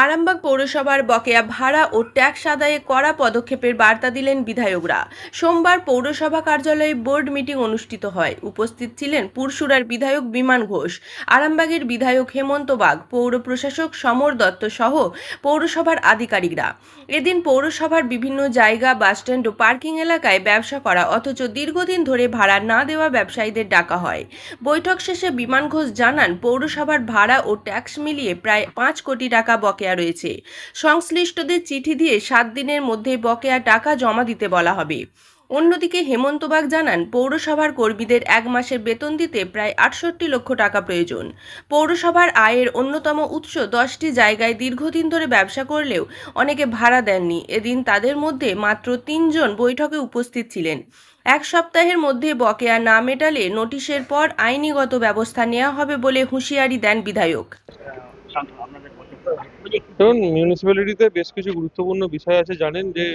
আরামবাগ পৌরসভার বকেয়া ভাড়া ও ট্যাক্স আদায়ে কড়া পদক্ষেপের বার্তা দিলেন বিধায়করা। সোমবার পৌরসভা কার্যালয়ে বোর্ড মিটিং অনুষ্ঠিত হয়। উপস্থিত ছিলেন পুরসুরার বিধায়ক বিমান ঘোষ, আরামবাগের বিধায়ক হেমন্ত বাগ, পৌর প্রশাসক সমর দত্ত সহ পৌরসভার আধিকারিকরা। এদিন পৌরসভার বিভিন্ন জায়গা, বাসস্ট্যান্ড ও পার্কিং এলাকায় ব্যবসা করা অথচ দীর্ঘদিন ধরে ভাড়া না দেওয়া ব্যবসায়ীদের ডাকা হয়। বৈঠক শেষে বিমান ঘোষ জানান, পৌরসভার ভাড়া ও ট্যাক্স মিলিয়ে প্রায় 5 কোটি টাকা বকেয়া রয়েছে। সংশ্লিষ্টদের চিঠি দিয়ে 7 দিনের মধ্যে বকেয়া টাকা জমা দিতে বলা হবে। অন্যদিকে হেমন্ত বাগ জানান, পৌরসভার কর্মীদের 1 মাসের বেতন দিতে প্রায় 68 লক্ষ টাকা প্রয়োজন। পৌরসভার আয়ের অন্যতম উৎস 10টি জায়গায় দীর্ঘদিন ধরে ব্যবসা করলেও অনেকে ভাড়া দেননি। এদিন তাদের মধ্যে মাত্র 3 জন বৈঠকে উপস্থিত ছিলেন। 1 সপ্তাহের মধ্যে বকেয়া না মেটালে নোটিশের পর আইনিগত ব্যবস্থা নেওয়া হবে বলে হুঁশিয়ারি দেন বিধায়ক। ধরুন, মিউনিসিপ্যালিটিতে বেশ কিছু গুরুত্বপূর্ণ বিষয় আছে। জানেন যে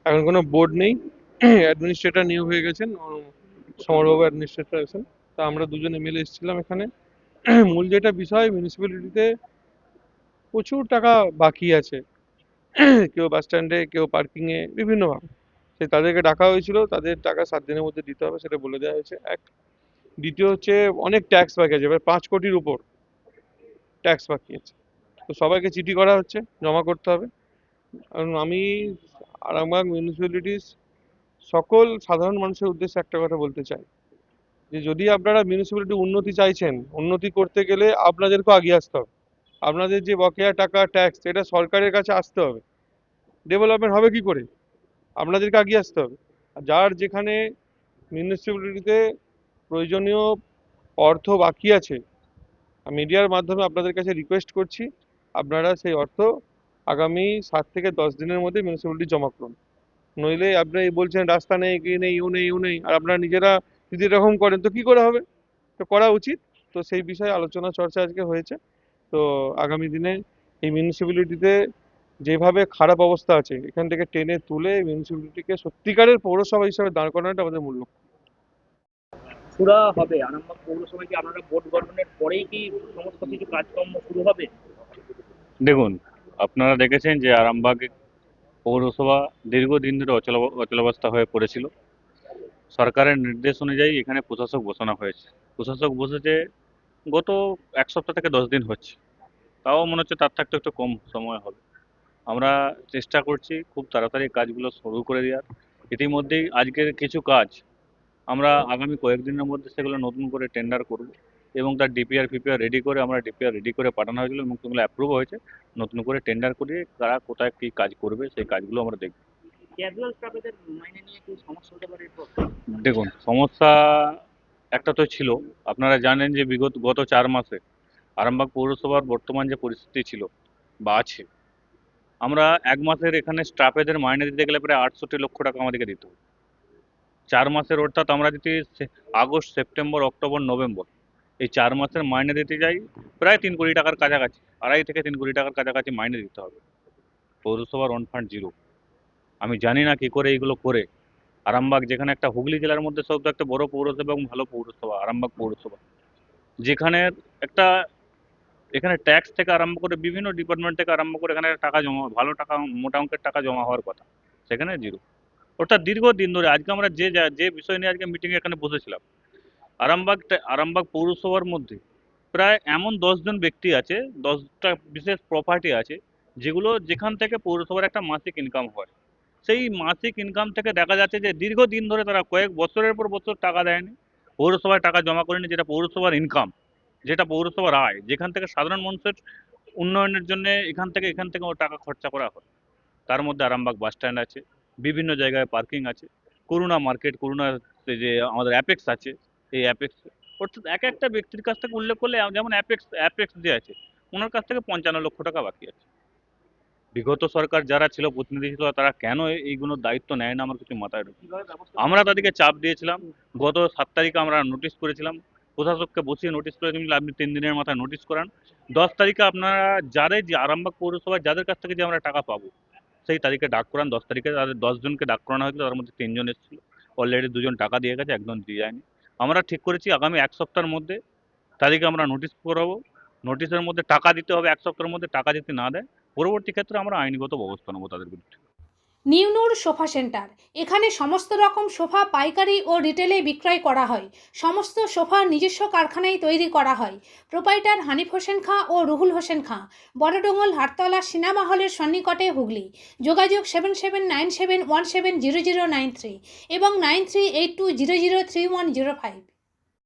এখন কোনো বোর্ড নেই, অ্যাডমিনিস্ট্রেটর নিয়োগ হয়ে গেছেন, সমরবাবু অ্যাডমিনিস্ট্রেটর আছেন। তা আমরা দুজন এমএলএ এসেছিলাম এখানে। মূল যেটা বিষয়, মিউনিসিপ্যালিটিতে প্রচুর টাকা বাকি আছে। কেউ বাস স্ট্যান্ডে, কেউ পার্কিংয়ে, বিভিন্নভাবে। তাদেরকে ডাকা হয়েছিল, তাদের টাকা 7 দিনের মধ্যে দিতে হবে, সেটা বলে দেওয়া হয়েছে। এক, দ্বিতীয় হচ্ছে অনেক ট্যাক্স বাকি আছে, এবার 5 কোটির উপর ট্যাক্স বাকি আছে। তো সবাইকে চিঠি করা হচ্ছে, জমা করতে হবে। কারণ আমি আরামবাগ মিউনিসিপ্যালিটির সকল সাধারণ মানুষের উদ্দেশ্যে একটা কথা বলতে চাই, যে যদি আপনারা মিউনিসিপ্যালিটি উন্নতি চাইছেন, উন্নতি করতে গেলে আপনাদেরকেও এগিয়ে আসতে হবে। আপনাদের যে বকেয়া টাকা ট্যাক্স, এটা সরকারের কাছে আসতে হবে। ডেভেলপমেন্ট হবে কি করে? আপনাদেরকে এগিয়ে আসতে হবে। আর যার যেখানে মিউনিসিপ্যালিটিতে প্রয়োজনীয় অর্থ বাকি আছে, মিডিয়ার মাধ্যমে আপনাদের কাছে রিকোয়েস্ট করছি, আপনারা সেই অর্থ আগামী 7 থেকে 10 দিনের মধ্যে মিউনিসিপ্যালিটি জমা করুন। নইলে আপনি বলছেন রাস্তা নেই, কি নেই, ইউ নেই, ইউ নেই, আর আপনারা নিজেরা যদি এরকম করেন তো কি করে হবে? তো করা উচিত। তো সেই বিষয়ে আলোচনা চর্চা আজকে হয়েছে। তো আগামী দিনে এই মিউনিসিপ্যালিটিতে যেভাবে খারাপ অবস্থা আছে, এখান থেকে টেনে তুলে মিউনিসিপ্যালিটিকে সত্যিকারের পৌরসভা হিসাবে দাঁড় করানোটা আমাদের মূল লক্ষ্য। পুরা হবে আরামবাগ পৌরসভায় কি আপনারা ভোট গঠনের পরেই কি সমস্ত কিছু কাজকর্ম শুরু হবে? দেখুন, আপনারা দেখেছেন যে আরামবাগ পৌরসভা দীর্ঘদিন ধরে অচলাবস্থা হয়ে পড়েছিল। সরকারের নির্দেশ অনুযায়ী এখানে প্রশাসক বসানো হয়েছে। প্রশাসক বসেছে গত 1 সপ্তাহ থেকে 10 দিন হচ্ছে। তাও মনে হচ্ছে তার থাকতে একটু কম সময় হবে। আমরা চেষ্টা করছি খুব তাড়াতাড়ি কাজগুলো শুরু করে দেওয়ার। ইতিমধ্যেই আজকের কিছু কাজ আমরা আগামী কয়েকদিনের মধ্যে সেগুলো নতুন করে টেন্ডার করব, এবং তার ডিপিআর রেডি করে পাঠানো হয়েছিল এবং সেগুলো অ্যাপ্রুভ হয়েছে। নতুন করে টেন্ডার করে কারা কোথায় কী কাজ করবে সেই কাজগুলো আমরা দেখব। ক্যাজুয়াল স্টাফেদের মাইনে নিয়ে কি সমস্যা হতে পারে এরপর? দেখুন, সমস্যা একটা তো ছিল। আপনারা জানেন যে গত 4 মাসে আরামবাগ পৌরসভার বর্তমান যে পরিস্থিতি ছিল বা আছে, আমরা 1 মাসের এখানে স্টাফেদের মাইনে দিতে গেলে প্রায় 68 লক্ষ টাকা আমাদেরকে দিতে হবে। 4 মাসের, অর্থাৎ আমরা যদি আগস্ট, সেপ্টেম্বর, অক্টোবর, নভেম্বর এই 4 মাসের মাইনে দিতে যাই, প্রায় 3 কোটি টাকার কাছাকাছি, 2.5 থেকে 3 কোটি টাকার কাছাকাছি মাইনে দিতে হবে। পৌরসভার অন ফান্ড জিরো। আমি জানি না কি করে এইগুলো করে আরামবাগ, যেখানে একটা হুগলি জেলার মধ্যে সব একটা বড় পৌরসভা এবং ভালো পৌরসভা আরামবাগ পৌরসভা, যেখানে একটা এখানে ট্যাক্স থেকে আরম্ভ করে বিভিন্ন ডিপার্টমেন্ট থেকে আরম্ভ করে এখানে টাকা জমা, ভালো টাকা, মোটা অঙ্কের টাকা জমা হওয়ার কথা, সেখানে জিরো। অর্থাৎ দীর্ঘদিন ধরে আজকে আমরা যে বিষয় নিয়ে আজকে মিটিংয়ে এখানে বসেছিলাম, আরামবাগ পৌরসভার মধ্যে প্রায় এমন 10 জন ব্যক্তি আছে, 10টা বিশেষ প্রপার্টি আছে, যেখান থেকে পৌরসভার একটা মাসিক ইনকাম হয়। সেই মাসিক ইনকাম থেকে দেখা যাচ্ছে যে দীর্ঘদিন ধরে তারা কয়েক বছরের পর বছর টাকা দেয়নি, পৌরসভায় টাকা জমা করেনি। যেটা পৌরসভার ইনকাম, যেটা পৌরসভার আয়, যেখান থেকে সাধারণ মানুষের উন্নয়নের জন্য এখান থেকে টাকা খরচা করা হয়। তার মধ্যে আরামবাগ বাস স্ট্যান্ড আছে, বিভিন্ন জায়গায় পার্কিং আছে, করুণা মার্কেট, যে আমাদের অ্যাপেক্স আছে, এই অ্যাপেক্স, অর্থাৎ এক একটা ব্যক্তির কাছ থেকে উল্লেখ করলে, যেমন অ্যাপেক্স যে আছে, ওনার কাছ থেকে 55 লক্ষ টাকা বাকি আছে। বিগত সরকার যারা ছিল, প্রতিনিধি ছিল, তারা কেন এইগুলোর দায়িত্ব নেয় না, আমার কিছু মাথায় ঢোকে না। আমরা তাদেরকে চাপ দিয়েছিলাম। গত 7 তারিখে আমরা নোটিশ করেছিলাম, প্রশাসককে বসিয়ে নোটিশ করেছিলাম, আপনি 3 দিনের মাথায় নোটিশ করান। 10 তারিখে আপনারা যে আরামবাগ পৌরসভায় যাদের কাছ থেকে যে আমরা টাকা পাবো, সেই তারিখে ডাক করান। 10 তারিখে তাদের 10 জনকে ডাক করানো হয়েছিল, তার মধ্যে 3 জন এসেছিল। অলরেডি 2 জন টাকা দিয়ে গেছে, 1 জন দিয়ে যায়নি। আমরা ঠিক করেছি আগামী 1 সপ্তাহের মধ্যে তাদেরকে আমরা নোটিশ করাবো, নোটিশের মধ্যে টাকা দিতে হবে, 1 সপ্তাহের মধ্যে টাকা যদি না দেয় পরবর্তী ক্ষেত্রে আমরা আইনগত ব্যবস্থা নেবো তাদের বিরুদ্ধে। নিউনুর সোফা সেন্টার, এখানে সমস্ত রকম সোফা পাইকারি ও রিটেলে বিক্রয় করা হয়। সমস্ত সোফা নিজস্ব কারখানায় তৈরি করা হয়। প্রোপাইটার হানিফ হোসেন খাঁ ও রুহুল হোসেন খাঁ, বড়ডোঙ্গল হাটতলা সিনেমা হলের সন্নিকটে, হুগলি। যোগাযোগ 7797170093 এবং 9382003105।